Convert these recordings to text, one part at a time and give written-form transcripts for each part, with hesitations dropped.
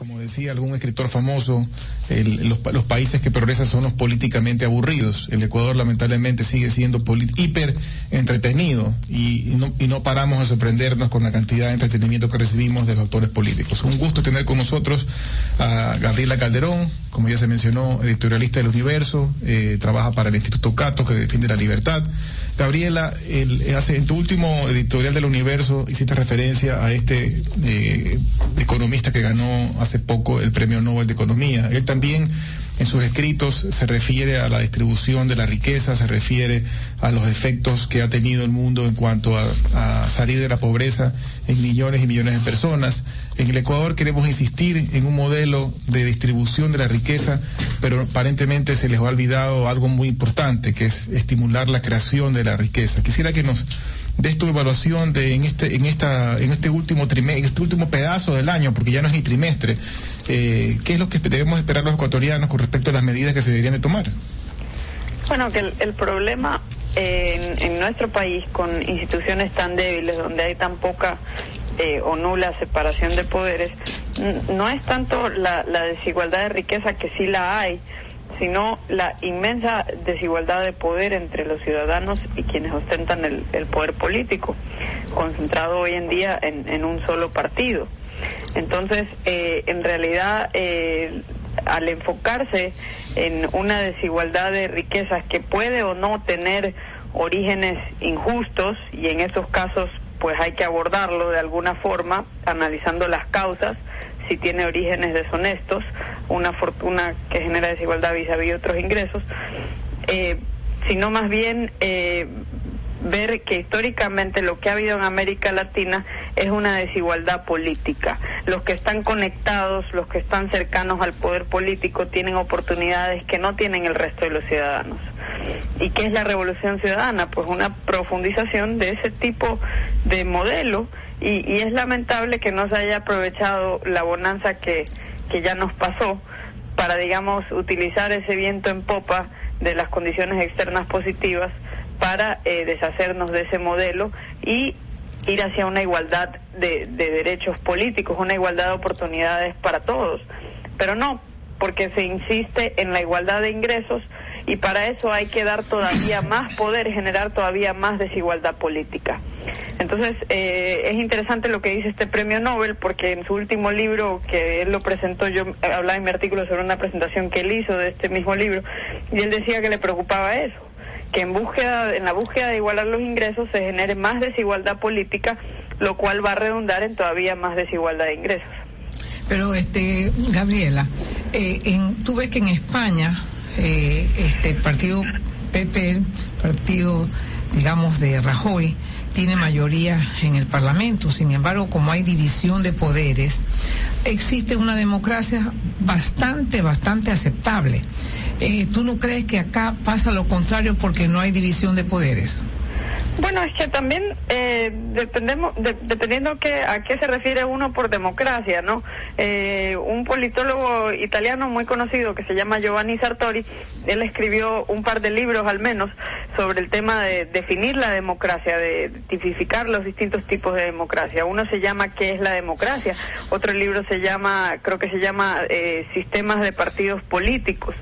Como decía algún escritor famoso, los países que progresan son los políticamente aburridos. El Ecuador lamentablemente sigue siendo hiper entretenido y no paramos de sorprendernos con la cantidad de entretenimiento que recibimos de los actores políticos. Un gusto tener con nosotros a Gabriela Calderón, como ya se mencionó, editorialista del Universo, trabaja para el Instituto Cato, que defiende la libertad. Gabriela, en tu último editorial del Universo hiciste referencia a este economista que ganó hace poco el Premio Nobel de Economía. Él también en sus escritos se refiere a la distribución de la riqueza, se refiere a los efectos que ha tenido el mundo en cuanto a salir de la pobreza en millones y millones de personas. En el Ecuador queremos insistir en un modelo de distribución de la riqueza, pero aparentemente se les ha olvidado algo muy importante, que es estimular la creación de la riqueza. Quisiera que nos des tu evaluación en este último pedazo del año, porque ya no es ni trimestre. ¿Qué es lo que debemos esperar los ecuatorianos con respecto a las medidas que se deberían de tomar? Bueno, que el problema en nuestro país, con instituciones tan débiles, donde hay tan poca o nula separación de poderes, no es tanto la desigualdad de riqueza, que sí la hay, sino la inmensa desigualdad de poder entre los ciudadanos y quienes ostentan el poder político, concentrado hoy en día en un solo partido. Entonces, en realidad, al enfocarse en una desigualdad de riquezas que puede o no tener orígenes injustos, y en esos casos pues hay que abordarlo de alguna forma, analizando las causas, si tiene orígenes deshonestos, una fortuna que genera desigualdad vis-a-vis otros ingresos, sino más bien ver que históricamente lo que ha habido en América Latina es una desigualdad política. Los que están conectados, los que están cercanos al poder político, tienen oportunidades que no tienen el resto de los ciudadanos. ¿Y qué es la revolución ciudadana? Pues una profundización de ese tipo de modelo, y es lamentable que no se haya aprovechado la bonanza que ya nos pasó para, digamos, utilizar ese viento en popa de las condiciones externas positivas para deshacernos de ese modelo y ir hacia una igualdad de derechos políticos, una igualdad de oportunidades para todos. Pero no, porque se insiste en la igualdad de ingresos, y para eso hay que dar todavía más poder, generar todavía más desigualdad política. Entonces, es interesante lo que dice este premio Nobel, porque en su último libro, que él lo presentó, yo hablaba en mi artículo sobre una presentación que él hizo de este mismo libro, y él decía que le preocupaba eso, que en la búsqueda de igualar los ingresos se genere más desigualdad política, lo cual va a redundar en todavía más desigualdad de ingresos. Pero, Gabriela, tú ves que en España el partido PP, partido, digamos, de Rajoy, tiene mayoría en el Parlamento. Sin embargo, como hay división de poderes, existe una democracia bastante aceptable. ¿Tú no crees que acá pasa lo contrario porque no hay división de poderes? Bueno, es que también dependiendo a qué se refiere uno por democracia, ¿no? Un politólogo italiano muy conocido que se llama Giovanni Sartori, él escribió un par de libros al menos sobre el tema de definir la democracia, de tipificar los distintos tipos de democracia. Uno se llama ¿Qué es la democracia? Otro libro creo que se llama Sistemas de partidos políticos.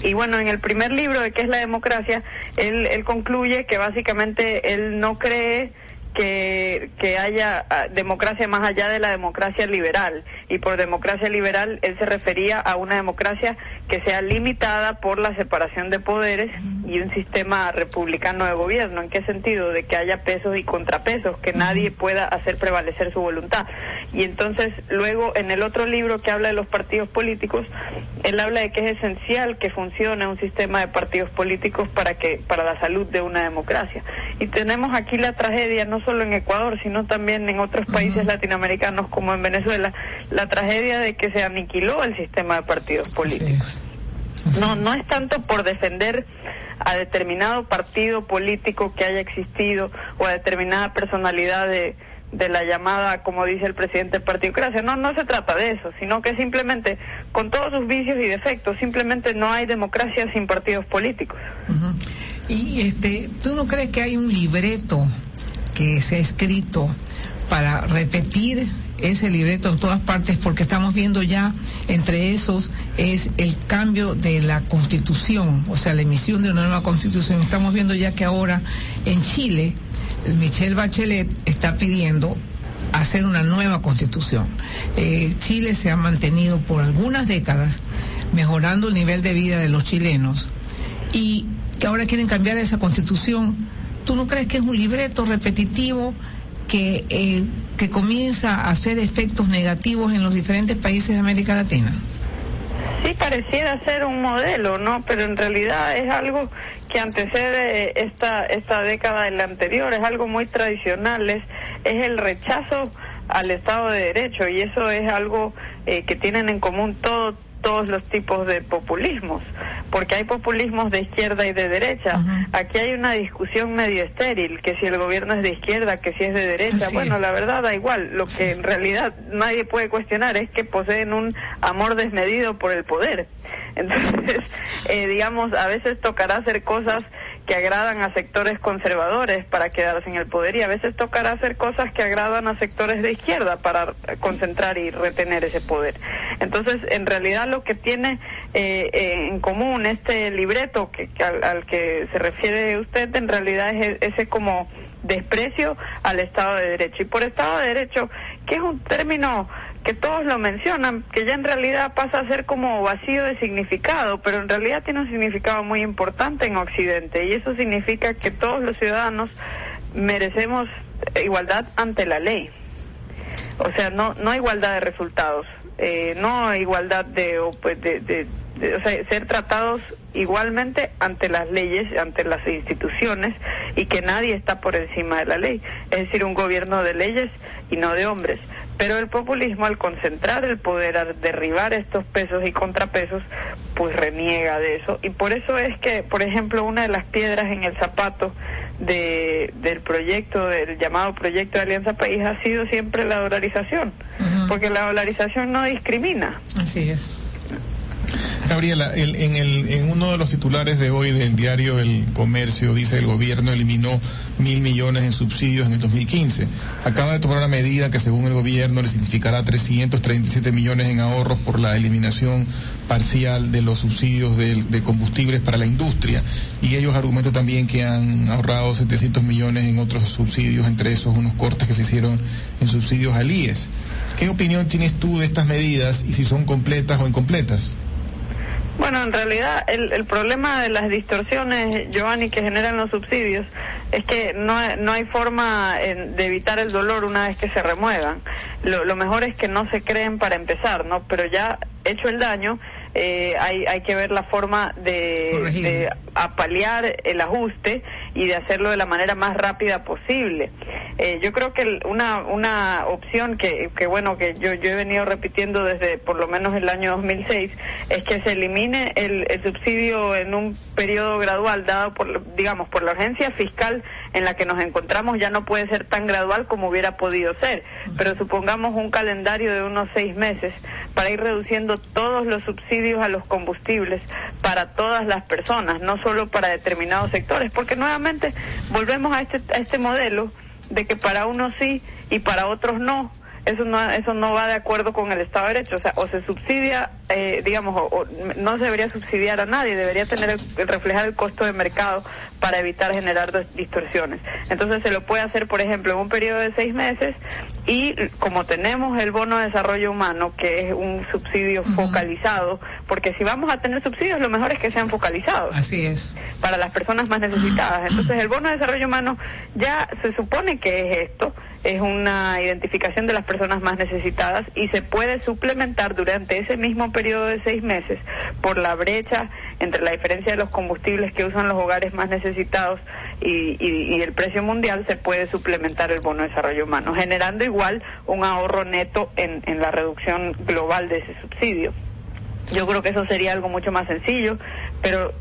Y bueno, en el primer libro de ¿Qué es la democracia?, él concluye que básicamente él no cree que haya democracia más allá de la democracia liberal, y por democracia liberal él se refería a una democracia que sea limitada por la separación de poderes y un sistema republicano de gobierno. ¿En qué sentido? De que haya pesos y contrapesos, que nadie pueda hacer prevalecer su voluntad. Y entonces luego en el otro libro que habla de los partidos políticos, él habla de que es esencial que funcione un sistema de partidos políticos para la salud de una democracia. Y tenemos aquí la tragedia, no solo en Ecuador, sino también en otros países latinoamericanos como en Venezuela, la tragedia de que se aniquiló el sistema de partidos políticos. No es tanto por defender a determinado partido político que haya existido o a determinada personalidad de la llamada, como dice el presidente, partidocracia. No se trata de eso, sino que simplemente, con todos sus vicios y defectos, simplemente no hay democracia sin partidos políticos. Y ¿tú no crees que hay un libreto que se ha escrito para repetir ese libreto en todas partes, porque estamos viendo ya, entre esos, es el cambio de la Constitución, o sea, la emisión de una nueva Constitución. Estamos viendo ya que ahora en Chile, Michelle Bachelet está pidiendo hacer una nueva Constitución. Chile se ha mantenido por algunas décadas mejorando el nivel de vida de los chilenos, y que ahora quieren cambiar esa Constitución. ¿Tú no crees que es un libreto repetitivo que comienza a hacer efectos negativos en los diferentes países de América Latina? Sí, pareciera ser un modelo, ¿no? Pero en realidad es algo que antecede esta década de la anterior, es algo muy tradicional, es el rechazo al Estado de Derecho, y eso es algo que tienen en común todos los tipos de populismos, porque hay populismos de izquierda y de derecha. Aquí hay una discusión medio estéril, que si el gobierno es de izquierda, que si es de derecha. Bueno, la verdad da igual. Lo que en realidad nadie puede cuestionar es que poseen un amor desmedido por el poder. Entonces, digamos, a veces tocará hacer cosas que agradan a sectores conservadores para quedarse en el poder, y a veces tocará hacer cosas que agradan a sectores de izquierda para concentrar y retener ese poder. Entonces, en realidad lo que tiene en común este libreto al que se refiere usted, en realidad es ese como desprecio al Estado de Derecho. Y por Estado de Derecho, que es un término que todos lo mencionan, que ya en realidad pasa a ser como vacío de significado, pero en realidad tiene un significado muy importante en Occidente, y eso significa que todos los ciudadanos merecemos igualdad ante la ley. O sea, no igualdad de resultados, no igualdad o sea, ser tratados igualmente ante las leyes, ante las instituciones, y que nadie está por encima de la ley, es decir, un gobierno de leyes y no de hombres. Pero el populismo, al concentrar el poder, al derribar estos pesos y contrapesos, pues reniega de eso, y por eso es que, por ejemplo, una de las piedras en el zapato del proyecto, del llamado proyecto de Alianza País, ha sido siempre la dolarización, porque la dolarización no discrimina. Así es. Gabriela, en uno de los titulares de hoy del diario El Comercio dice: el gobierno eliminó 1.000 millones en subsidios en el 2015. Acaba de tomar una medida que, según el gobierno, le significará 337 millones en ahorros por la eliminación parcial de los subsidios de combustibles para la industria. Y ellos argumentan también que han ahorrado 700 millones en otros subsidios, entre esos unos cortes que se hicieron en subsidios al IES. ¿Qué opinión tienes tú de estas medidas y si son completas o incompletas? Bueno, en realidad el problema de las distorsiones, Giovanni, que generan los subsidios, es que no hay forma de evitar el dolor una vez que se remuevan. Lo mejor es que no se creen para empezar, ¿no? Pero ya hecho el daño, hay que ver la forma de apalear el ajuste y de hacerlo de la manera más rápida posible. Yo creo que una opción que bueno, que yo he venido repitiendo desde por lo menos el año 2006, es que se elimine el subsidio en un periodo gradual, dado por la urgencia fiscal en la que nos encontramos. Ya no puede ser tan gradual como hubiera podido ser, pero supongamos un calendario de unos 6 meses para ir reduciendo todos los subsidios a los combustibles para todas las personas, no solo para determinados sectores, porque nuevamente volvemos a este modelo de que para unos sí y para otros no. Eso no va de acuerdo con el Estado de Derecho. O sea, o se subsidia, o no se debería subsidiar a nadie, debería reflejar el costo de mercado para evitar generar distorsiones. Entonces se lo puede hacer, por ejemplo, en un periodo de 6 meses, y como tenemos el bono de desarrollo humano, que es un subsidio focalizado, porque si vamos a tener subsidios, lo mejor es que sean focalizados. Así es. Para las personas más necesitadas. Entonces el bono de desarrollo humano ya se supone que es esto, es una identificación de las personas más necesitadas, y se puede suplementar durante ese mismo periodo de 6 meses por la brecha entre la diferencia de los combustibles que usan los hogares más necesitados y el precio mundial. Se puede suplementar el bono de desarrollo humano, generando igual un ahorro neto en la reducción global de ese subsidio. Yo creo que eso sería algo mucho más sencillo, pero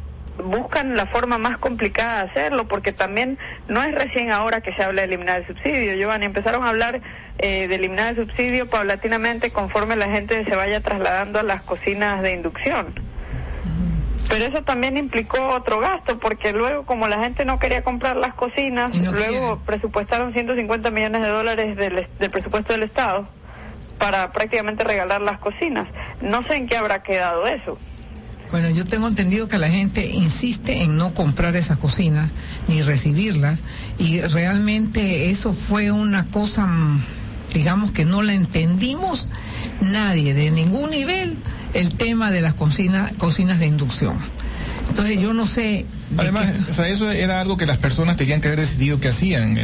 buscan la forma más complicada de hacerlo, porque también no es recién ahora que se habla de eliminar el subsidio, Giovanni. Empezaron a hablar de eliminar el subsidio paulatinamente conforme la gente se vaya trasladando a las cocinas de inducción. Pero eso también implicó otro gasto, porque luego, como la gente no quería comprar las cocinas, luego presupuestaron $150 millones del presupuesto del Estado para prácticamente regalar las cocinas. No sé en qué habrá quedado eso. Bueno, yo tengo entendido que la gente insiste en no comprar esas cocinas ni recibirlas, y realmente eso fue una cosa, digamos, que no la entendimos nadie de ningún nivel, el tema de las cocinas de inducción. Entonces yo no sé. Además, o sea, eso era algo que las personas tenían que haber decidido que hacían.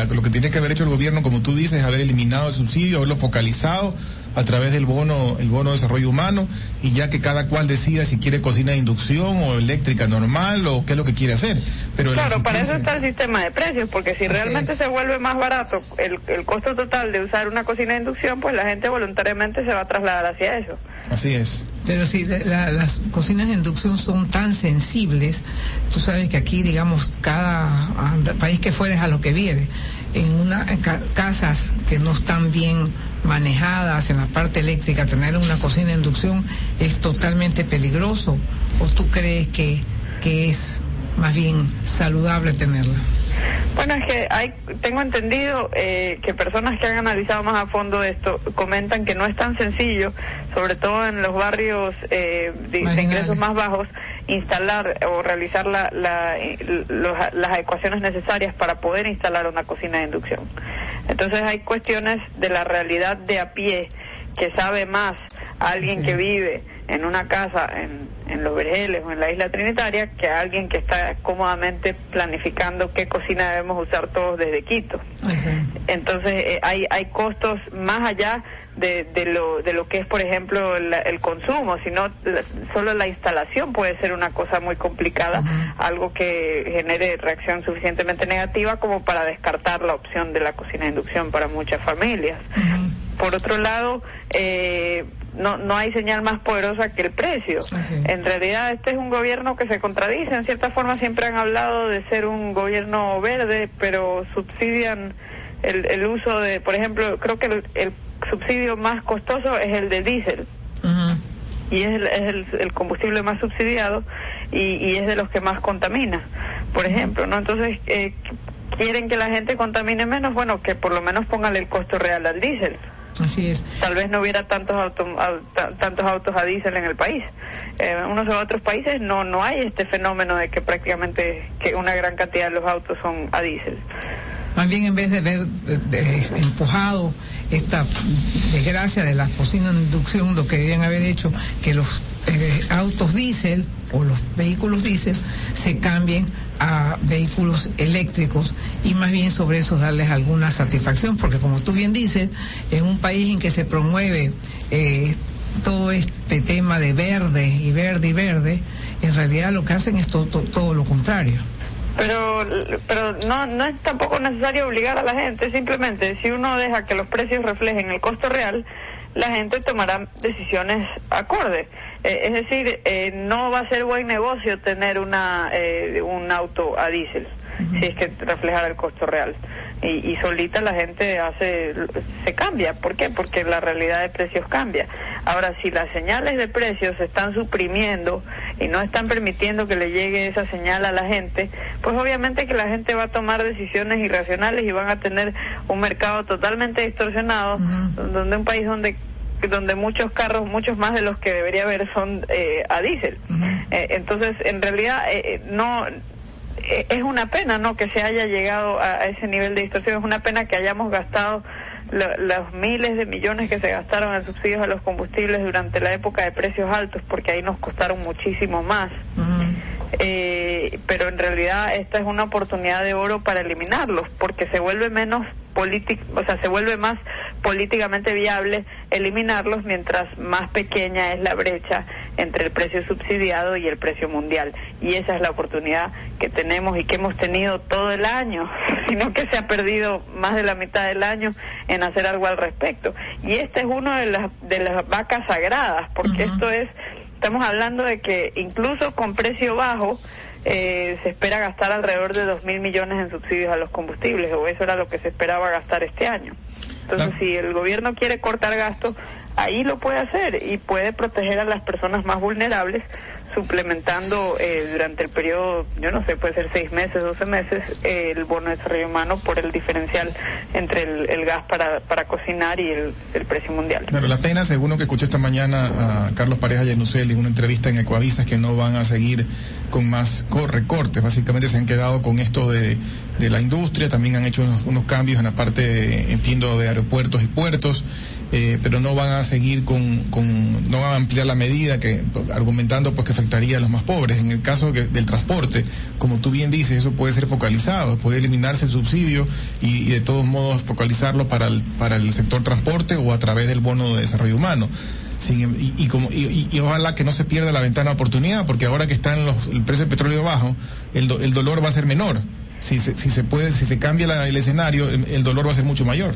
Lo que tenía que haber hecho el gobierno, como tú dices, es haber eliminado el subsidio, haberlo focalizado a través del bono de desarrollo humano, y ya que cada cual decida si quiere cocina de inducción o eléctrica normal o qué es lo que quiere hacer. Pero claro, para eso está el sistema de precios, porque si realmente se vuelve más barato el costo total de usar una cocina de inducción, pues la gente voluntariamente se va a trasladar hacia eso. Así es. Pero si las cocinas de inducción son tan sensibles, tú sabes que aquí, digamos, cada país que fueres a lo que viene, en casas que no están bien manejadas en la parte eléctrica, tener una cocina de inducción es totalmente peligroso. ¿O tú crees que es más bien saludable tenerla? Bueno, es que tengo entendido que personas que han analizado más a fondo esto comentan que no es tan sencillo, sobre todo en los barrios de ingresos más bajos, instalar o realizar las ecuaciones necesarias para poder instalar una cocina de inducción. Entonces hay cuestiones de la realidad de a pie que sabe más a alguien que vive en una casa en Los Vergeles o en la Isla Trinitaria que a alguien que está cómodamente planificando qué cocina debemos usar todos desde Quito. Entonces hay costos más allá de lo que es, por ejemplo, el consumo, sino solo la instalación puede ser una cosa muy complicada, algo que genere reacción suficientemente negativa como para descartar la opción de la cocina de inducción para muchas familias. Por otro lado, no hay señal más poderosa que el precio. En realidad este es un gobierno que se contradice. En cierta forma siempre han hablado de ser un gobierno verde, pero subsidian el uso de, por ejemplo, creo que el subsidio más costoso es el de diésel. Y es el combustible más subsidiado y es de los que más contamina, por ejemplo, ¿no? Entonces, quieren que la gente contamine menos, bueno, que por lo menos póngale el costo real al diésel. Así es. Tal vez no hubiera tantos autos a diésel en el país. En unos otros países no hay este fenómeno de que prácticamente que una gran cantidad de los autos son a diésel. Más bien, en vez de haber empujado esta desgracia de las cocinas de inducción, lo que debían haber hecho, que los autos diésel o los vehículos diésel se cambien a vehículos eléctricos, y más bien sobre eso darles alguna satisfacción, porque como tú bien dices, en un país en que se promueve todo este tema de verde y verde y verde, en realidad lo que hacen es todo lo contrario. Pero no es tampoco necesario obligar a la gente. Simplemente si uno deja que los precios reflejen el costo real, la gente tomará decisiones acorde. Es decir, no va a ser buen negocio tener un auto a diésel, si es que reflejara el costo real. Y solita la gente se cambia. ¿Por qué? Porque la realidad de precios cambia. Ahora, si las señales de precios se están suprimiendo y no están permitiendo que le llegue esa señal a la gente, pues obviamente que la gente va a tomar decisiones irracionales y van a tener un mercado totalmente distorsionado, donde un país donde muchos carros, muchos más de los que debería haber, son a diésel. Entonces, en realidad, no... Es una pena, ¿no?, que se haya llegado a ese nivel de distorsión. Es una pena que hayamos gastado los miles de millones que se gastaron en subsidios a los combustibles durante la época de precios altos, porque ahí nos costaron muchísimo más. Pero en realidad esta es una oportunidad de oro para eliminarlos, porque se vuelve se vuelve más políticamente viable eliminarlos mientras más pequeña es la brecha entre el precio subsidiado y el precio mundial. Y esa es la oportunidad que tenemos y que hemos tenido todo el año, sino que se ha perdido más de la mitad del año en hacer algo al respecto. Y este es uno de las vacas sagradas, porque estamos hablando de que incluso con precio bajo se espera gastar alrededor de 2.000 millones en subsidios a los combustibles, o eso era lo que se esperaba gastar este año. Entonces, si el gobierno quiere cortar gastos, ahí lo puede hacer y puede proteger a las personas más vulnerables, suplementando durante el periodo, yo no sé, puede ser 6 meses, 12 meses, el bono de desarrollo humano por el diferencial entre el gas para cocinar y el precio mundial. Claro, la pena, según lo que escuché esta mañana a Carlos Pareja Yanusel en una entrevista en Ecoavisa, es que no van a seguir con más recortes. Básicamente se han quedado con esto de la industria, también han hecho unos cambios en la parte, entiendo, de aeropuertos y puertos, pero no van a seguir no van a ampliar la medida, argumentando pues que afectaría a los más pobres. En el caso del transporte, como tú bien dices, eso puede ser focalizado, puede eliminarse el subsidio y de todos modos focalizarlo para el sector transporte o a través del bono de desarrollo humano. Y ojalá que no se pierda la ventana de oportunidad, porque ahora que está el precio del petróleo bajo, el dolor va a ser menor. Si se cambia el escenario, el dolor va a ser mucho mayor.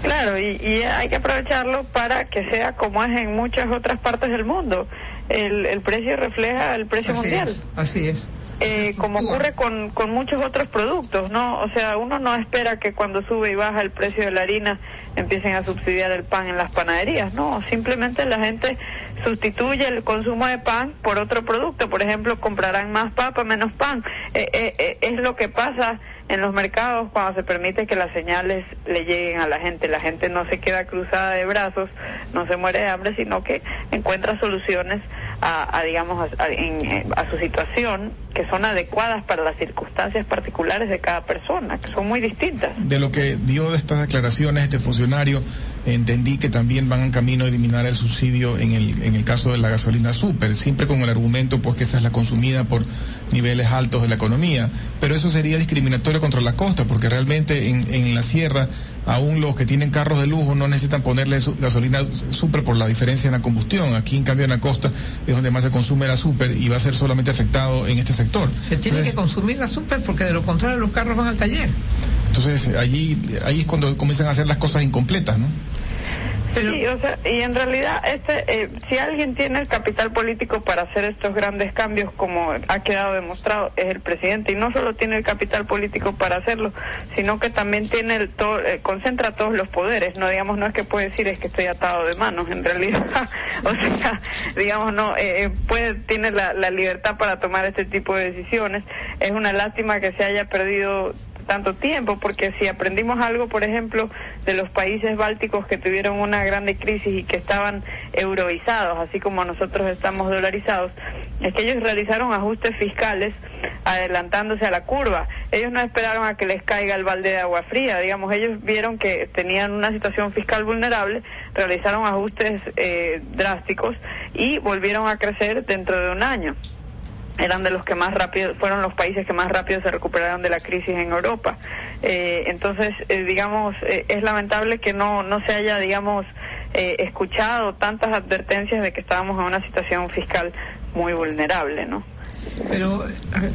Claro, y hay que aprovecharlo para que sea como es en muchas otras partes del mundo. El precio refleja el precio mundial. Así es. Como ocurre con muchos otros productos, ¿no? O sea, uno no espera que cuando sube y baja el precio de la harina empiecen a subsidiar el pan en las panaderías, no, simplemente la gente sustituye el consumo de pan por otro producto. Por ejemplo, comprarán más papa, menos pan. Es lo que pasa en los mercados cuando se permite que las señales le lleguen a la gente. La gente no se queda cruzada de brazos, no se muere de hambre, sino que encuentra soluciones a su situación, que son adecuadas para las circunstancias particulares de cada persona, que son muy distintas. De lo que dio de estas declaraciones este funcionario, entendí que también van en camino a eliminar el subsidio en el caso de la gasolina super, siempre con el argumento pues que esa es la consumida por niveles altos de la economía, pero eso sería discriminatorio contra la costa, porque realmente en la sierra aún los que tienen carros de lujo no necesitan ponerle gasolina super por la diferencia en la combustión. Aquí en cambio en la costa es donde más se consume la super y va a ser solamente afectado en este sector. Se tiene que consumir la super porque de lo contrario los carros van al taller. Entonces ahí es cuando comienzan a hacer las cosas incompletas, ¿no? Pero... Sí, o sea, y en realidad si alguien tiene el capital político para hacer estos grandes cambios, como ha quedado demostrado, es el presidente, y no solo tiene el capital político para hacerlo, sino que también tiene concentra todos los poderes. No es que puede decir es que estoy atado de manos, en realidad, o sea, digamos, no, tiene la libertad para tomar este tipo de decisiones. Es una lástima que se haya perdido tanto tiempo, porque si aprendimos algo, por ejemplo, de los países bálticos que tuvieron una grande crisis y que estaban euroizados, así como nosotros estamos dolarizados, es que ellos realizaron ajustes fiscales adelantándose a la curva. Ellos no esperaron a que les caiga el balde de agua fría, digamos, ellos vieron que tenían una situación fiscal vulnerable, realizaron ajustes drásticos y volvieron a crecer dentro de un año. Eran de los que más rápido, fueron los países que más rápido se recuperaron de la crisis en Europa. Entonces, es lamentable que no se haya, escuchado tantas advertencias de que estábamos en una situación fiscal muy vulnerable, ¿no? Pero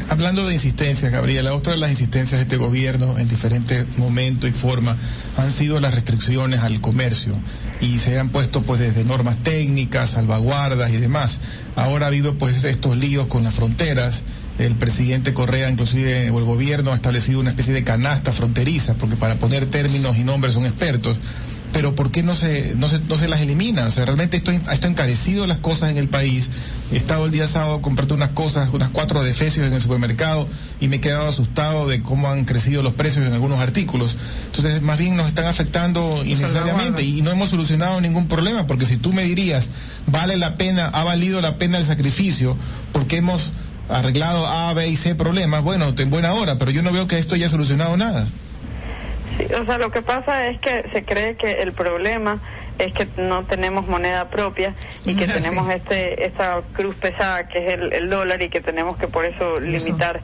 hablando de insistencias, Gabriela, otra de las insistencias de este gobierno en diferentes momentos y formas han sido las restricciones al comercio, y se han puesto pues desde normas técnicas, salvaguardas y demás. Ahora ha habido pues estos líos con las fronteras. El presidente Correa, inclusive, o el gobierno ha establecido una especie de canasta fronteriza, porque para poner términos y nombres son expertos. Pero ¿por qué no se las elimina? O sea, realmente esto ha encarecido las cosas en el país. He estado el día sábado comprando unas 4 adefesios en el supermercado y me he quedado asustado de cómo han crecido los precios en algunos artículos. Entonces, más bien nos están afectando innecesariamente y no hemos solucionado ningún problema, porque si tú me dirías, ha valido la pena el sacrificio porque hemos arreglado A, B y C problemas, bueno, en buena hora, pero yo no veo que esto haya solucionado nada. Sí, o sea, lo que pasa es que se cree que el problema es que no tenemos moneda propia y que tenemos esta cruz pesada que es el dólar, y que tenemos que por eso limitar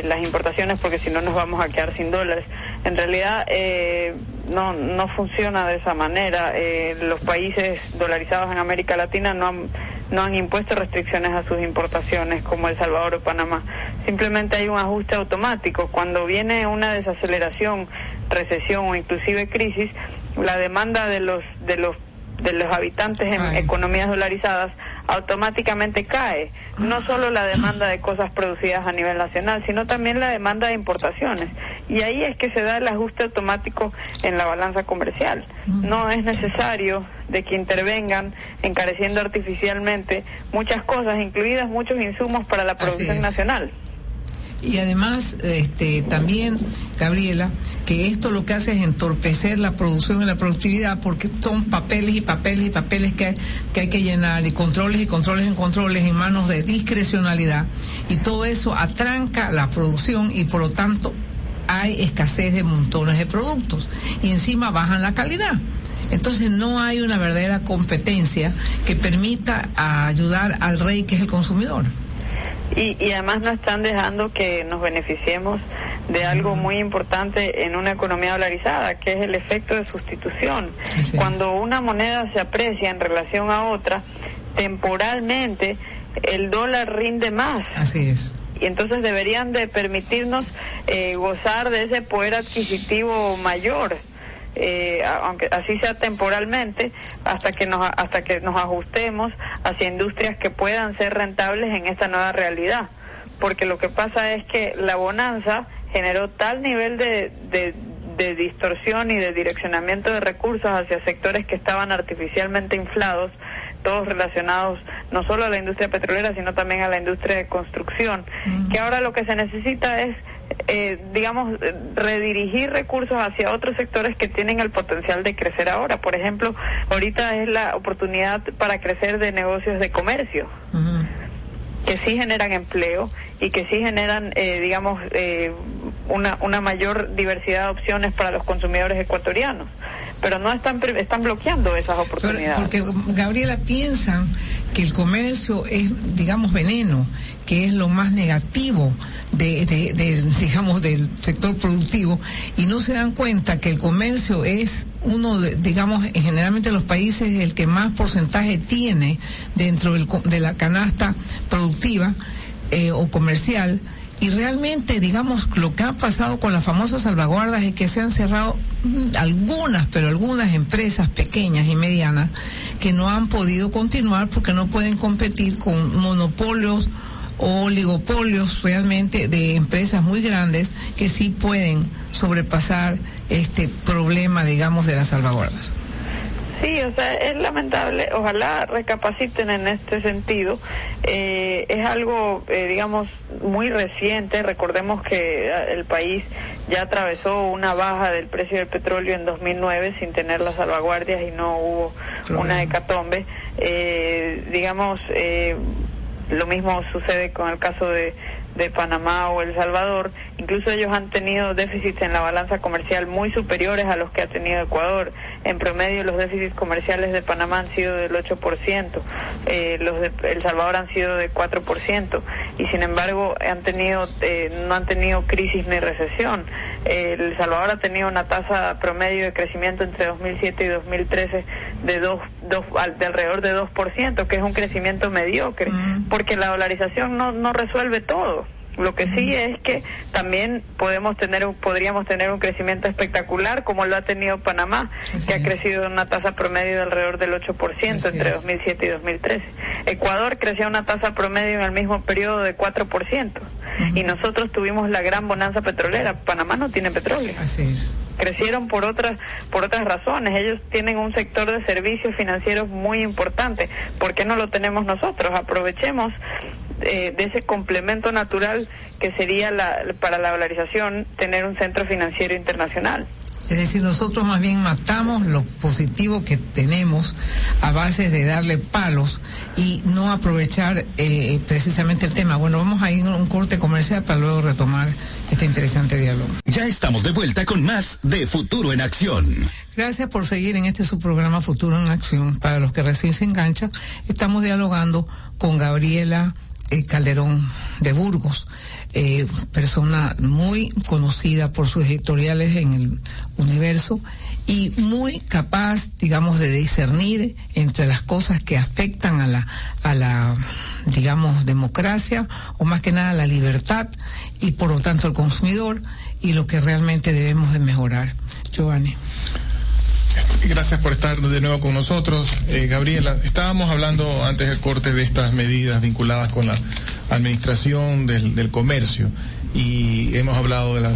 las importaciones, porque si no nos vamos a quedar sin dólares. En realidad no funciona de esa manera. Los países dolarizados en América Latina no han impuesto restricciones a sus importaciones como El Salvador o Panamá. Simplemente hay un ajuste automático. Cuando viene una desaceleración, recesión o inclusive crisis, la demanda de los habitantes en economías dolarizadas automáticamente cae. No solo la demanda de cosas producidas a nivel nacional, sino también la demanda de importaciones. Y ahí es que se da el ajuste automático en la balanza comercial. No es necesario de que intervengan encareciendo artificialmente muchas cosas, incluidas muchos insumos para la producción nacional. Y además, también, Gabriela, que esto lo que hace es entorpecer la producción y la productividad, porque son papeles y papeles y papeles que hay que llenar, y controles en manos de discrecionalidad, y todo eso atranca la producción y por lo tanto hay escasez de montones de productos y encima bajan la calidad. Entonces no hay una verdadera competencia que permita ayudar al rey, que es el consumidor. Y además no están dejando que nos beneficiemos de algo muy importante en una economía dolarizada, que es el efecto de sustitución. Sí. Cuando una moneda se aprecia en relación a otra, temporalmente el dólar rinde más. Así es. Y entonces deberían de permitirnos gozar de ese poder adquisitivo mayor. Aunque así sea temporalmente, hasta que nos ajustemos hacia industrias que puedan ser rentables en esta nueva realidad, porque lo que pasa es que la bonanza generó tal nivel de distorsión y de direccionamiento de recursos hacia sectores que estaban artificialmente inflados, todos relacionados no solo a la industria petrolera, sino también a la industria de construcción, que ahora lo que se necesita es redirigir recursos hacia otros sectores que tienen el potencial de crecer ahora. Por ejemplo, ahorita es la oportunidad para crecer de negocios de comercio, que sí generan empleo y que sí generan, una mayor diversidad de opciones para los consumidores ecuatorianos. Pero no están bloqueando esas oportunidades. Porque, Gabriela, piensan que el comercio es, veneno, que es lo más negativo del sector productivo, y no se dan cuenta que el comercio es uno generalmente los países el que más porcentaje tiene dentro de la canasta productiva o comercial. Y realmente, lo que ha pasado con las famosas salvaguardas es que se han cerrado algunas empresas pequeñas y medianas que no han podido continuar porque no pueden competir con monopolios o oligopolios realmente de empresas muy grandes que sí pueden sobrepasar este problema, de las salvaguardas. Sí, es lamentable. Ojalá recapaciten en este sentido. Es algo, muy reciente. Recordemos que el país ya atravesó una baja del precio del petróleo en 2009 sin tener las salvaguardias y no hubo una hecatombe. Lo mismo sucede con el caso de Panamá o El Salvador. Incluso ellos han tenido déficits en la balanza comercial muy superiores a los que ha tenido Ecuador. En promedio los déficits comerciales de Panamá han sido del 8%, los de El Salvador han sido de 4%, y sin embargo no han tenido crisis ni recesión. El Salvador ha tenido una tasa promedio de crecimiento entre 2007 y 2013 de alrededor de 2%, que es un crecimiento mediocre, porque la dolarización no resuelve todo. Lo que sí es que también podríamos tener un crecimiento espectacular como lo ha tenido Panamá, que ha crecido en una tasa promedio de alrededor del 8% entre 2007 y 2013. Ecuador creció una tasa promedio en el mismo periodo de 4%, y nosotros tuvimos la gran bonanza petrolera. Panamá no tiene petróleo. Así es. Crecieron por otras razones. Ellos tienen un sector de servicios financieros muy importante. ¿Por qué no lo tenemos nosotros? Aprovechemos de ese complemento natural que sería para la dolarización tener un centro financiero internacional. Es decir, nosotros más bien matamos lo positivo que tenemos a base de darle palos y no aprovechar precisamente el tema. Bueno, vamos a ir a un corte comercial para luego retomar este interesante diálogo. Ya estamos de vuelta con más de Futuro en Acción. Gracias por seguir en este su programa Futuro en Acción. Para los que recién se enganchan, estamos dialogando con Gabriela Calderón de Burgos, persona muy conocida por sus editoriales en el Universo y muy capaz, de discernir entre las cosas que afectan a la democracia, o más que nada la libertad, y por lo tanto el consumidor, y lo que realmente debemos de mejorar. Giovanni. Gracias por estar de nuevo con nosotros. Gabriela, estábamos hablando antes del corte de estas medidas vinculadas con la administración del comercio y hemos hablado de la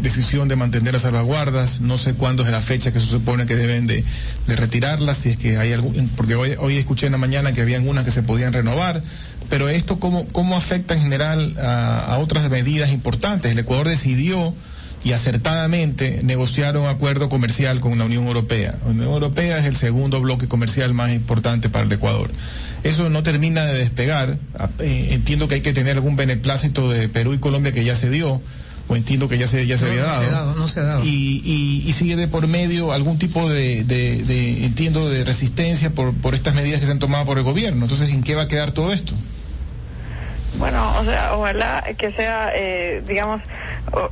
decisión de mantener las salvaguardas. No sé cuándo es la fecha que se supone que deben de retirarlas, si es que hay algún, porque hoy escuché en la mañana que habían unas que se podían renovar, pero esto cómo afecta en general a otras medidas importantes. El Ecuador decidió y acertadamente negociar un acuerdo comercial con la Unión Europea. La Unión Europea es el segundo bloque comercial más importante para el Ecuador. Eso no termina de despegar. Entiendo que hay que tener algún beneplácito de Perú y Colombia que ya se dio, o entiendo que ya se había dado. No se ha dado. Y sigue de por medio algún tipo de resistencia por estas medidas que se han tomado por el gobierno. Entonces, ¿en qué va a quedar todo esto? Bueno, o sea, ojalá que sea,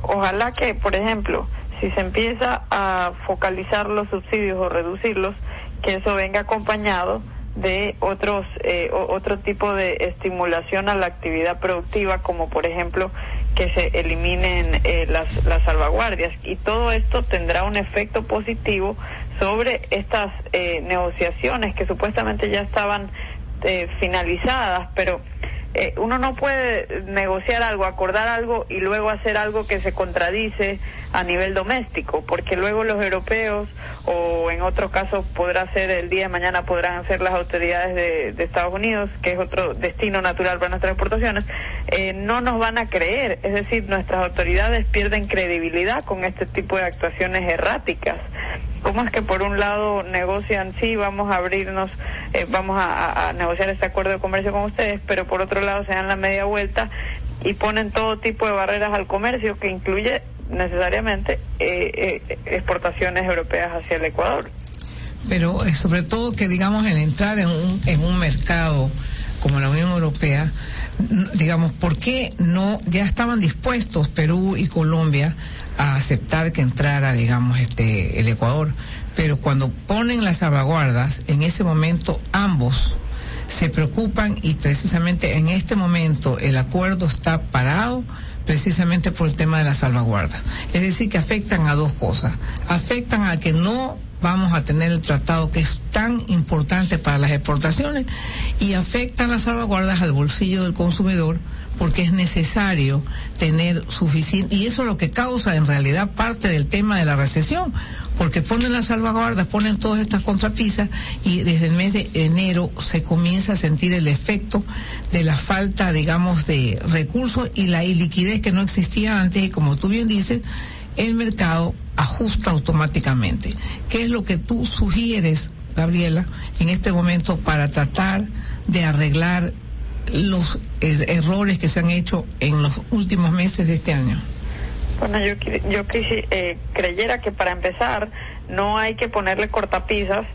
ojalá que, por ejemplo, si se empieza a focalizar los subsidios o reducirlos, que eso venga acompañado de otro tipo de estimulación a la actividad productiva, como por ejemplo que se eliminen las salvaguardias, y todo esto tendrá un efecto positivo sobre estas negociaciones que supuestamente ya estaban finalizadas, pero uno no puede negociar algo, acordar algo y luego hacer algo que se contradice a nivel doméstico, porque luego los europeos, o en otros casos podrá ser el día de mañana, podrán ser las autoridades de Estados Unidos, que es otro destino natural para nuestras exportaciones, no nos van a creer. Es decir, nuestras autoridades pierden credibilidad con este tipo de actuaciones erráticas. ¿Cómo es que por un lado negocian, sí, vamos a abrirnos, vamos a negociar este acuerdo de comercio con ustedes, pero por otro lado se dan la media vuelta y ponen todo tipo de barreras al comercio, que incluye necesariamente exportaciones europeas hacia el Ecuador? Pero sobre todo que, digamos, el entrar en un mercado como la Unión Europea, digamos, ¿por qué no ya estaban dispuestos Perú y Colombia a aceptar que entrara, digamos, el Ecuador? Pero cuando ponen las salvaguardas, en ese momento ambos se preocupan, y precisamente en este momento el acuerdo está parado precisamente por el tema de las salvaguardas. Es decir, que afectan a dos cosas. Afectan a que no vamos a tener el tratado que es tan importante para las exportaciones, y afectan las salvaguardas al bolsillo del consumidor, porque es necesario tener suficiente, y eso es lo que causa en realidad parte del tema de la recesión, porque ponen las salvaguardas, ponen todas estas contrapisas, y desde el mes de enero se comienza a sentir el efecto de la falta, digamos, de recursos y la iliquidez que no existía antes, y como tú bien dices, el mercado ajusta automáticamente. ¿Qué es lo que tú sugieres, Gabriela, en este momento para tratar de arreglar los errores que se han hecho en los últimos meses de este año? Bueno, yo creyera que para empezar no hay que ponerle cortapisas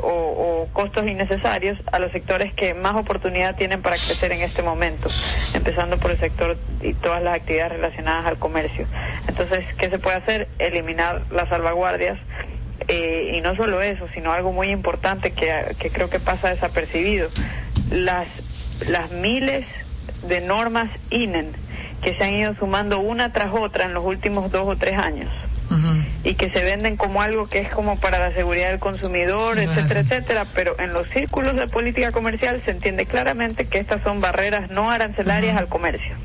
o costos innecesarios a los sectores que más oportunidad tienen para crecer en este momento, empezando por el sector y todas las actividades relacionadas al comercio. Entonces, ¿qué se puede hacer? Eliminar las salvaguardias, y no solo eso, sino algo muy importante que creo que pasa desapercibido: las miles de normas INEN que se han ido sumando una tras otra en los últimos 2 o 3 años. Y que se venden como algo que es como para la seguridad del consumidor, etcétera, etcétera, pero en los círculos de política comercial se entiende claramente que estas son barreras no arancelarias al comercio.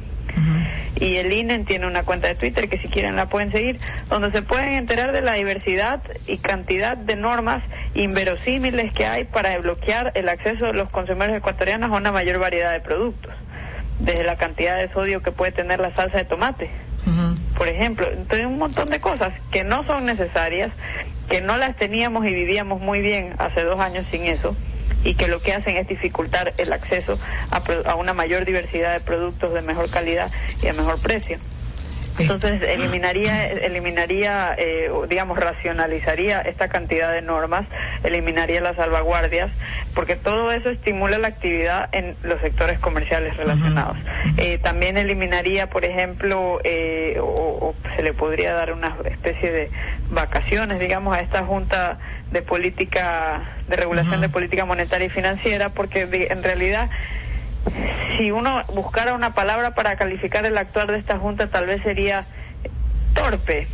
Y el INEN tiene una cuenta de Twitter, que si quieren la pueden seguir, donde se pueden enterar de la diversidad y cantidad de normas inverosímiles que hay para bloquear el acceso de los consumidores ecuatorianos a una mayor variedad de productos, desde la cantidad de sodio que puede tener la salsa de tomate, por ejemplo. Entonces, un montón de cosas que no son necesarias, que no las teníamos y vivíamos muy bien hace 2 años sin eso, y que lo que hacen es dificultar el acceso a una mayor diversidad de productos de mejor calidad y a mejor precio. Entonces eliminaría, digamos, racionalizaría esta cantidad de normas, eliminaría las salvaguardias, porque todo eso estimula la actividad en los sectores comerciales relacionados. También eliminaría, por ejemplo, o se le podría dar una especie de vacaciones, digamos, a esta Junta de Regulación de Política Monetaria y Financiera, porque en realidad, si uno buscara una palabra para calificar el actuar de esta Junta, tal vez sería torpe,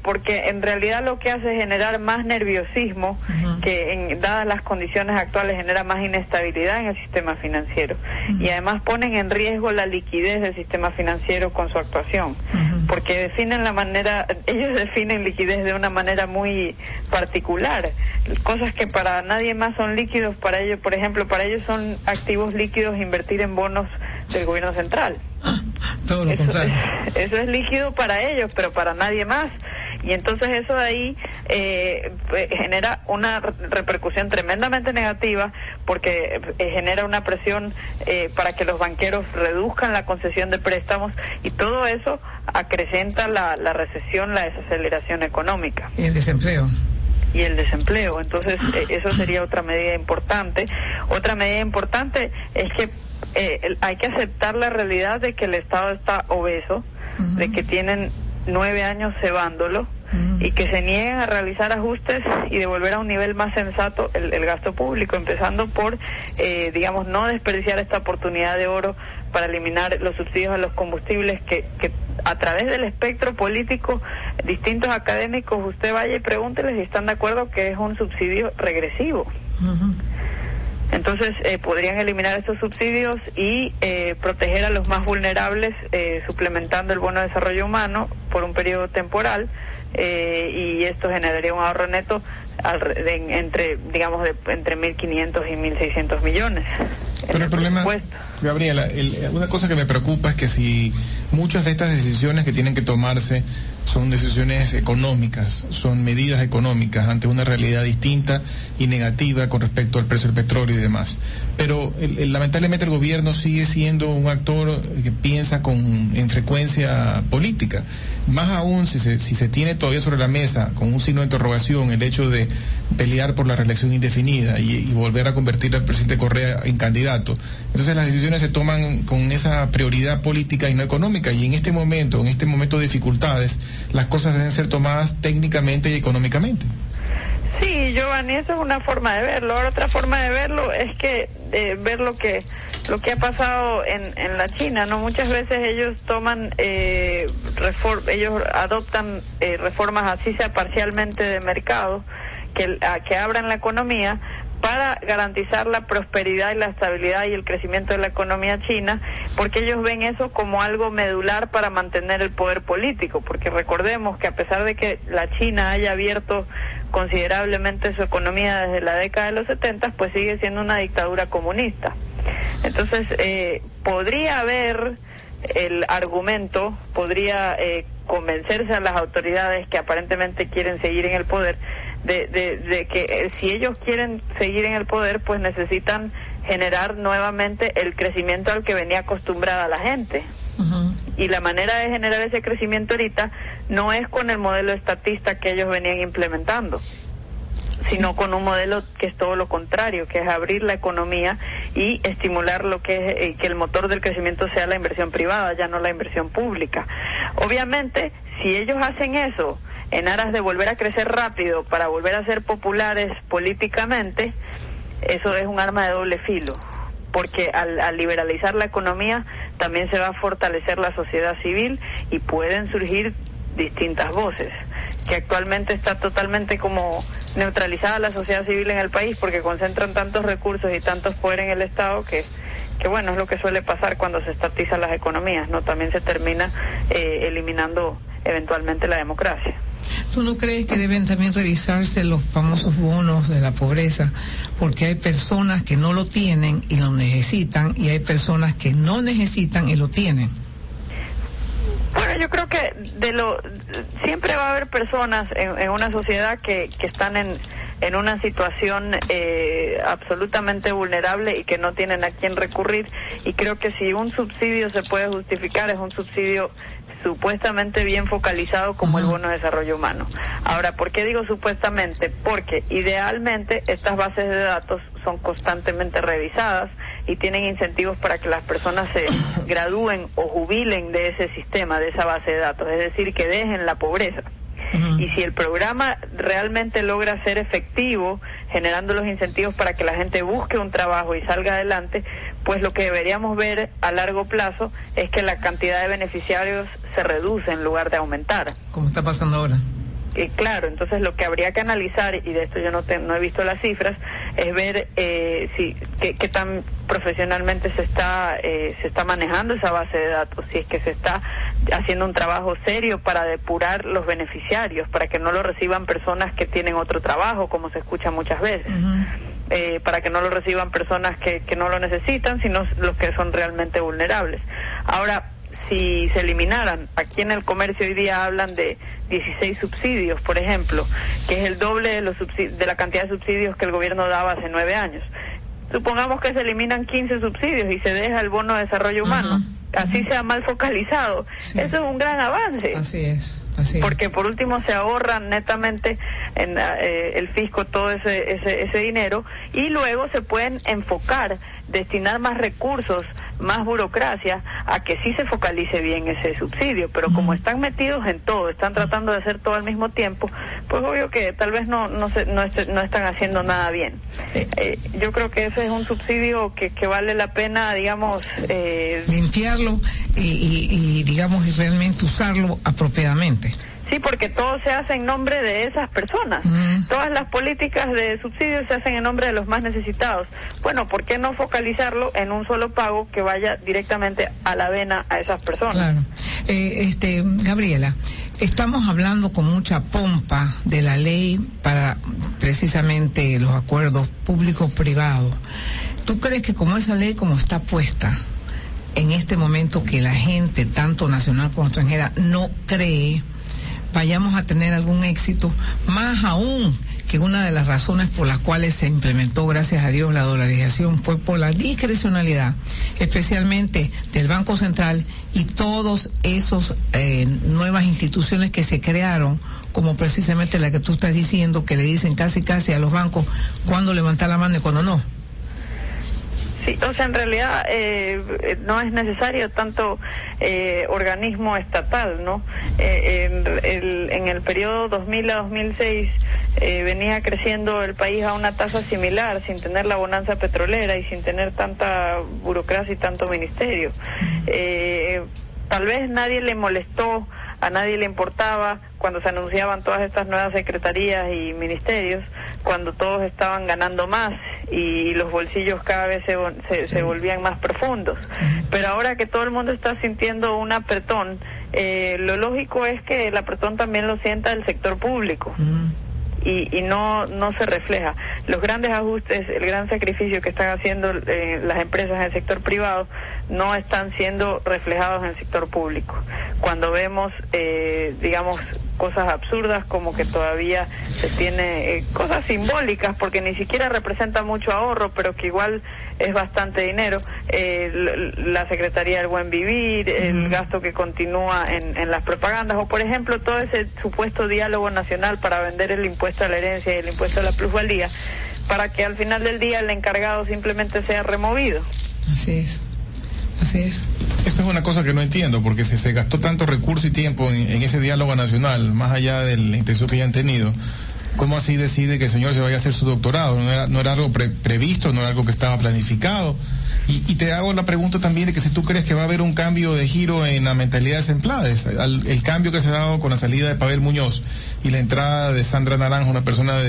porque en realidad lo que hace es generar más nerviosismo, que dadas las condiciones actuales genera más inestabilidad en el sistema financiero, y además ponen en riesgo la liquidez del sistema financiero con su actuación, porque ellos definen liquidez de una manera muy particular, cosas que para nadie más son líquidos. Para ellos, por ejemplo, para ellos son activos líquidos invertir en bonos del gobierno central. Todo lo contrario. Eso es líquido para ellos, pero para nadie más. Y entonces eso de ahí genera una repercusión tremendamente negativa, porque genera una presión para que los banqueros reduzcan la concesión de préstamos, y todo eso acrecenta la recesión, la desaceleración económica. Y el desempleo. Entonces eso sería otra medida importante. Otra medida importante es que hay que aceptar la realidad de que el Estado está obeso, de que tienen 9 años cebándolo, y que se niegan a realizar ajustes y devolver a un nivel más sensato el gasto público, empezando por, no desperdiciar esta oportunidad de oro para eliminar los subsidios a los combustibles que a través del espectro político, distintos académicos, usted vaya y pregúnteles si están de acuerdo que es un subsidio regresivo. Entonces podrían eliminar estos subsidios y proteger a los más vulnerables, suplementando el bono de desarrollo humano por un periodo temporal, y esto generaría un ahorro neto entre 1.500 y 1.600 millones. Pero el problema, Gabriela, una cosa que me preocupa es que si muchas de estas decisiones que tienen que tomarse son decisiones económicas, son medidas económicas ante una realidad distinta y negativa con respecto al precio del petróleo y demás, pero lamentablemente el gobierno sigue siendo un actor que piensa en frecuencia política, más aún si se tiene todavía sobre la mesa con un signo de interrogación el hecho de pelear por la reelección indefinida y volver a convertir al presidente Correa en candidato. Entonces las decisiones se toman con esa prioridad política y no económica, y en este momento de dificultades, las cosas deben ser tomadas técnicamente y económicamente. Sí, Giovanni, eso es una forma de verlo. Ahora, otra forma de verlo es que ver lo que ha pasado en la China, ¿no? Muchas veces ellos ellos adoptan reformas, así sea parcialmente, de mercado, que abran la economía para garantizar la prosperidad y la estabilidad y el crecimiento de la economía china, porque ellos ven eso como algo medular para mantener el poder político, porque recordemos que a pesar de que la China haya abierto considerablemente su economía desde la década de los 70, pues sigue siendo una dictadura comunista. Entonces, podría haber el argumento, podría convencerse a las autoridades que aparentemente quieren seguir en el poder de que si ellos quieren seguir en el poder, pues necesitan generar nuevamente el crecimiento al que venía acostumbrada la gente. Y la manera de generar ese crecimiento ahorita no es con el modelo estatista que ellos venían implementando, sino con un modelo que es todo lo contrario, que es abrir la economía y estimular lo que es que el motor del crecimiento sea la inversión privada, ya no la inversión pública. Obviamente, si ellos hacen eso en aras de volver a crecer rápido para volver a ser populares políticamente, eso es un arma de doble filo, porque al liberalizar la economía también se va a fortalecer la sociedad civil y pueden surgir distintas voces, que actualmente está totalmente como neutralizada la sociedad civil en el país porque concentran tantos recursos y tantos poderes en el Estado que bueno, es lo que suele pasar cuando se estatizan las economías, ¿no? También se termina eliminando eventualmente la democracia. ¿Tú no crees que deben también revisarse los famosos bonos de la pobreza? Porque hay personas que no lo tienen y lo necesitan, y hay personas que no necesitan y lo tienen. Bueno, yo creo que siempre va a haber personas en una sociedad que están en una situación absolutamente vulnerable y que no tienen a quién recurrir, y creo que si un subsidio se puede justificar, es un subsidio supuestamente bien focalizado como el bono de desarrollo humano. Ahora, ¿por qué digo supuestamente? Porque idealmente estas bases de datos son constantemente revisadas y tienen incentivos para que las personas se gradúen o jubilen de ese sistema, de esa base de datos, es decir, que dejen la pobreza. Y si el programa realmente logra ser efectivo, generando los incentivos para que la gente busque un trabajo y salga adelante, pues lo que deberíamos ver a largo plazo es que la cantidad de beneficiarios se reduce en lugar de aumentar. Como está pasando ahora. Claro, entonces lo que habría que analizar, y de esto yo no he visto las cifras, es ver qué tan profesionalmente se está manejando esa base de datos, si es que se está haciendo un trabajo serio para depurar los beneficiarios, para que no lo reciban personas que tienen otro trabajo, como se escucha muchas veces. Para que no lo reciban personas que no lo necesitan, sino los que son realmente vulnerables. Ahora, si se eliminaran, aquí en el comercio hoy día hablan de 16 subsidios, por ejemplo, que es el doble de la cantidad de subsidios que el gobierno daba hace 9 años. Supongamos que se eliminan 15 subsidios y se deja el bono de desarrollo humano, así sea mal focalizado. Sí. Eso es un gran avance. Así es. Porque por último se ahorran netamente en el fisco todo ese dinero, y luego se pueden enfocar, destinar más recursos, más burocracia a que sí se focalice bien ese subsidio. Pero como están metidos en todo, están tratando de hacer todo al mismo tiempo, pues obvio que tal vez no están haciendo nada bien. Yo creo que ese es un subsidio que vale la pena, digamos, limpiarlo y digamos, y realmente usarlo apropiadamente. Sí, porque todo se hace en nombre de esas personas. Todas las políticas de subsidios se hacen en nombre de los más necesitados. Bueno, ¿por qué no focalizarlo en un solo pago que vaya directamente a la vena a esas personas? Claro. Gabriela, estamos hablando con mucha pompa de la ley para precisamente los acuerdos público-privados. ¿Tú crees que como esa ley como está puesta en este momento, que la gente, tanto nacional como extranjera, no cree vayamos a tener algún éxito? Más aún que una de las razones por las cuales se implementó, gracias a Dios, la dolarización fue por la discrecionalidad, especialmente del Banco Central y todos esos nuevas instituciones que se crearon, como precisamente la que tú estás diciendo, que le dicen casi a los bancos cuándo levantar la mano y cuándo no. Sí, o sea, en realidad no es necesario tanto organismo estatal, ¿no? En el periodo 2000 a 2006 venía creciendo el país a una tasa similar, sin tener la bonanza petrolera y sin tener tanta burocracia y tanto ministerio. Tal vez nadie le molestó, a nadie le importaba cuando se anunciaban todas estas nuevas secretarías y ministerios, cuando todos estaban ganando más y los bolsillos cada vez se volvían más profundos. Pero ahora que todo el mundo está sintiendo un apretón, lo lógico es que el apretón también lo sienta el sector público. Y no se refleja. Los grandes ajustes, el gran sacrificio que están haciendo las empresas en el sector privado no están siendo reflejados en el sector público. Cuando vemos, digamos, cosas absurdas como que todavía se tiene cosas simbólicas, porque ni siquiera representa mucho ahorro, pero que igual es bastante dinero, la Secretaría del Buen Vivir, el gasto que continúa en las propagandas, o por ejemplo todo ese supuesto diálogo nacional para vender el impuesto a la herencia y el impuesto a la plusvalía, para que al final del día el encargado simplemente sea removido. Así es. Eso es una cosa que no entiendo, porque si se gastó tanto recurso y tiempo en ese diálogo nacional, más allá de la intención que ya han tenido, ¿cómo así decide que el señor se vaya a hacer su doctorado? No era algo previsto, no era algo que estaba planificado. Y te hago la pregunta también de que si tú crees que va a haber un cambio de giro en la mentalidad de Semplades, el cambio que se ha dado con la salida de Pavel Muñoz y la entrada de Sandra Naranjo, una persona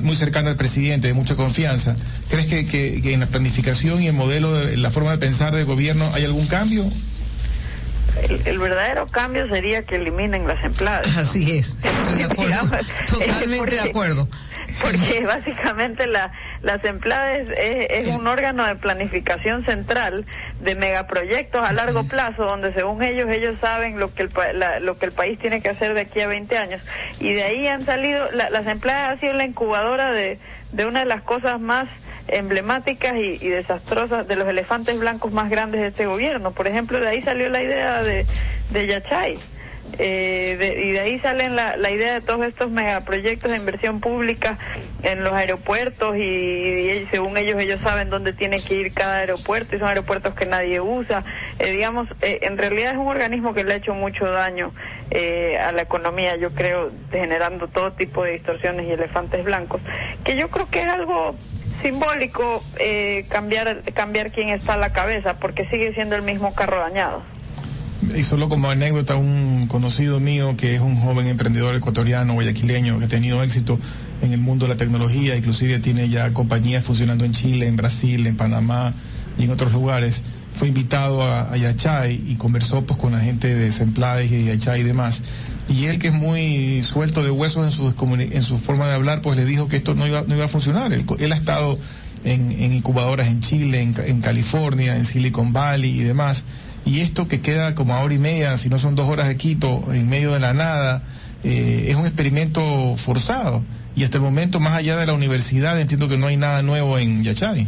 muy cercana al presidente, de mucha confianza. ¿Crees que en la planificación y el modelo, la forma de pensar del gobierno, hay algún cambio? El verdadero cambio sería que eliminen las Semplades, ¿no? Así es, estoy de acuerdo, totalmente de acuerdo. Porque básicamente las Semplades es un órgano de planificación central de megaproyectos a largo plazo, donde según ellos saben lo que el país tiene que hacer de aquí a 20 años, y de ahí han salido, las Semplades ha sido la incubadora de una de las cosas más emblemáticas y desastrosas, de los elefantes blancos más grandes de este gobierno. Por ejemplo, de ahí salió la idea de Yachay, y de ahí salen la idea de todos estos megaproyectos de inversión pública en los aeropuertos, y según ellos saben dónde tiene que ir cada aeropuerto, y son aeropuertos que nadie usa. En realidad es un organismo que le ha hecho mucho daño a la economía, yo creo, generando todo tipo de distorsiones y elefantes blancos, que yo creo que es algo simbólico cambiar quién está a la cabeza, porque sigue siendo el mismo carro dañado. Y solo como anécdota, un conocido mío que es un joven emprendedor ecuatoriano, guayaquileño, que ha tenido éxito en el mundo de la tecnología, inclusive tiene ya compañías funcionando en Chile, en Brasil, en Panamá y en otros lugares, fue invitado a Yachay y conversó pues con la gente de Semplades y Yachay y demás, y él, que es muy suelto de huesos en su forma de hablar, pues le dijo que esto no iba a funcionar. Él ha estado en incubadoras en Chile, en California, en Silicon Valley y demás, y esto que queda como a hora y media, si no son 2 horas de Quito, en medio de la nada, es un experimento forzado, y hasta el momento, más allá de la universidad, entiendo que no hay nada nuevo en Yachay.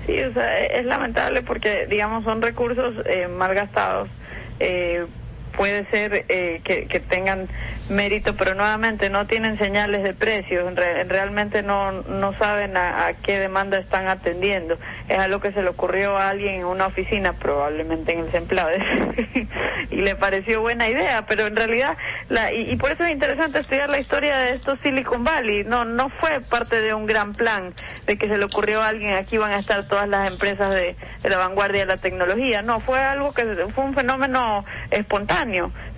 Sí, o sea, es lamentable porque, digamos, son recursos mal gastados. Puede ser que tengan mérito, pero nuevamente no tienen señales de precios, realmente no saben a qué demanda están atendiendo. Es algo que se le ocurrió a alguien en una oficina, probablemente en el Semplades, y le pareció buena idea, pero en realidad, y por eso es interesante estudiar la historia de estos Silicon Valley. No fue parte de un gran plan de que se le ocurrió a alguien, aquí van a estar todas las empresas de la vanguardia de la tecnología. No, fue algo que fue un fenómeno espontáneo.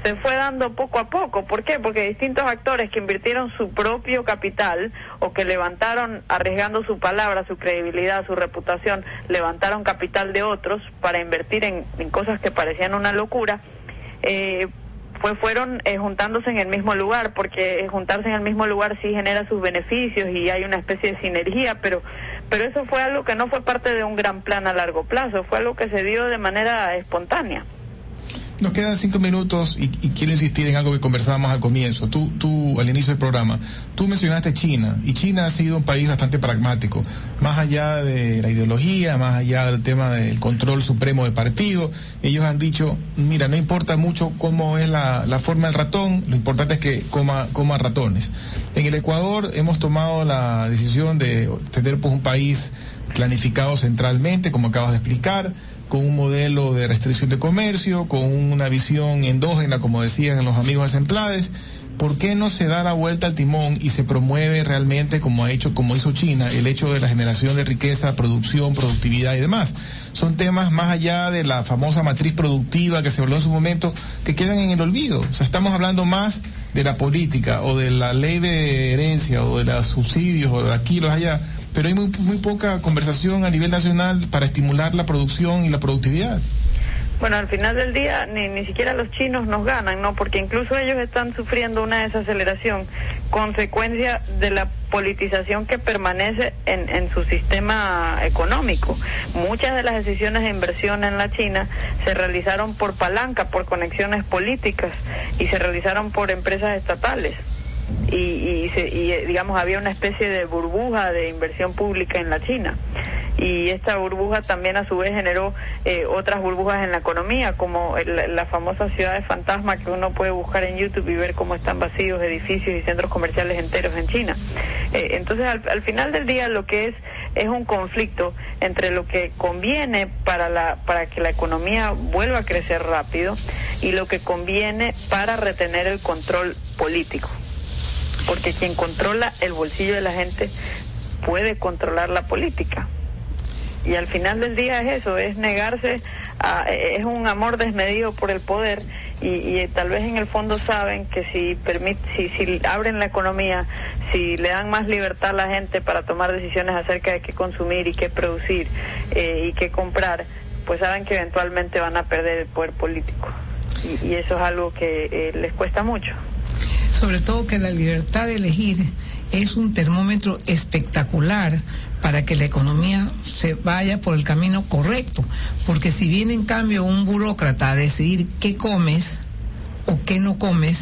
Se fue dando poco a poco. ¿Por qué? Porque distintos actores que invirtieron su propio capital o que levantaron, arriesgando su palabra, su credibilidad, su reputación, levantaron capital de otros para invertir en cosas que parecían una locura, fueron juntándose en el mismo lugar, porque juntarse en el mismo lugar sí genera sus beneficios y hay una especie de sinergia, pero eso fue algo que no fue parte de un gran plan a largo plazo, fue algo que se dio de manera espontánea. Nos quedan 5 minutos y quiero insistir en algo que conversábamos al comienzo. Tú al inicio del programa, tú mencionaste China, y China ha sido un país bastante pragmático, más allá de la ideología, más allá del tema del control supremo de partido. Ellos han dicho, mira, no importa mucho cómo es la forma del ratón, lo importante es que coma ratones. En el Ecuador hemos tomado la decisión de tener pues un país planificado centralmente, como acabas de explicar, con un modelo de restricción de comercio, con una visión endógena, como decían los amigos de Semplades. ¿Por qué no se da la vuelta al timón y se promueve realmente, como hizo China, el hecho de la generación de riqueza, producción, productividad y demás? Son temas más allá de la famosa matriz productiva que se habló en su momento, que quedan en el olvido. O sea, estamos hablando más de la política o de la ley de herencia o de los subsidios o de aquí, los allá, pero hay muy poca conversación a nivel nacional para estimular la producción y la productividad. Bueno, al final del día ni siquiera los chinos nos ganan, ¿no? Porque incluso ellos están sufriendo una desaceleración, consecuencia de la politización que permanece en su sistema económico. Muchas de las decisiones de inversión en la China se realizaron por palanca, por conexiones políticas, y se realizaron por empresas estatales. Y digamos, había una especie de burbuja de inversión pública en la China, y esta burbuja también a su vez generó otras burbujas en la economía, como la famosa ciudad de fantasma que uno puede buscar en YouTube y ver cómo están vacíos edificios y centros comerciales enteros en China. Entonces al final del día lo que es un conflicto entre lo que conviene para que la economía vuelva a crecer rápido y lo que conviene para retener el control político, porque quien controla el bolsillo de la gente puede controlar la política. Y al final del día es eso, es negarse es un amor desmedido por el poder, y tal vez en el fondo saben que si abren la economía, si le dan más libertad a la gente para tomar decisiones acerca de qué consumir y qué producir y qué comprar, pues saben que eventualmente van a perder el poder político, y eso es algo que les cuesta mucho. Sobre todo que la libertad de elegir es un termómetro espectacular para que la economía se vaya por el camino correcto, porque si viene en cambio un burócrata a decidir qué comes o qué no comes,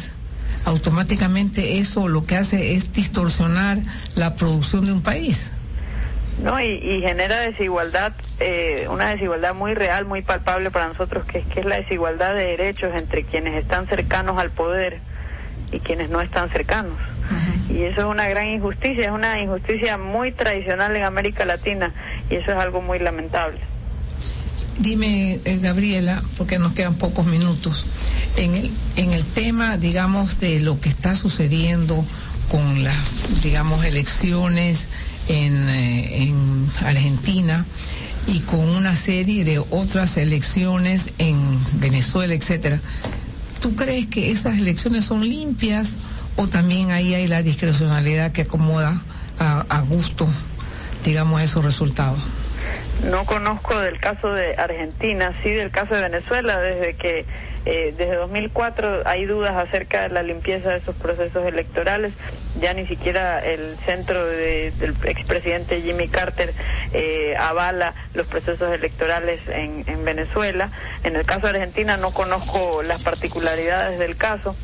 automáticamente eso lo que hace es distorsionar la producción de un país. No, y genera desigualdad, una desigualdad muy real, muy palpable para nosotros, que es la desigualdad de derechos entre quienes están cercanos al poder y quienes no están cercanos. Uh-huh. Y eso es una gran injusticia, es una injusticia muy tradicional en América Latina, y eso es algo muy lamentable. Dime, Gabriela, porque nos quedan pocos minutos, en el tema, digamos, de lo que está sucediendo con las, digamos, elecciones en Argentina y con una serie de otras elecciones en Venezuela, etcétera. ¿Tú crees que esas elecciones son limpias o también ahí hay la discrecionalidad que acomoda a gusto, digamos, esos resultados? No conozco del caso de Argentina, sí del caso de Venezuela, desde 2004 hay dudas acerca de la limpieza de esos procesos electorales. Ya ni siquiera el centro del expresidente Jimmy Carter avala los procesos electorales en Venezuela. En el caso de Argentina no conozco las particularidades del caso.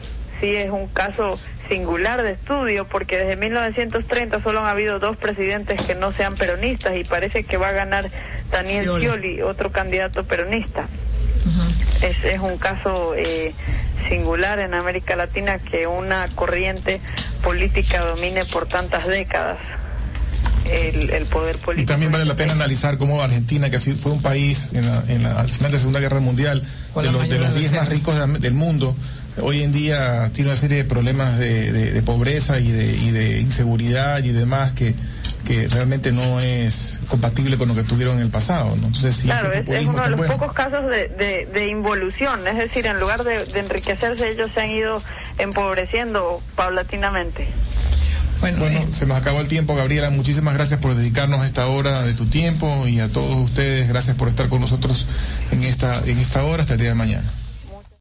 Sí es un caso singular de estudio porque desde 1930 solo han habido 2 presidentes que no sean peronistas y parece que va a ganar Daniel Scioli, otro candidato peronista. Es un caso singular en América Latina que una corriente política domine por tantas décadas el poder político. Y también vale la pena analizar cómo Argentina, que fue un país al final de la Segunda Guerra Mundial, de los 10 más ricos del mundo, hoy en día tiene una serie de problemas de pobreza y de inseguridad y demás que realmente no es compatible con lo que tuvieron en el pasado, ¿no? Entonces, si claro, es uno de los pocos casos de involución, es decir, en lugar de enriquecerse, ellos se han ido empobreciendo paulatinamente. Bueno, se nos acabó el tiempo, Gabriela. Muchísimas gracias por dedicarnos esta hora de tu tiempo y a todos ustedes, gracias por estar con nosotros en esta hora. Hasta el día de mañana.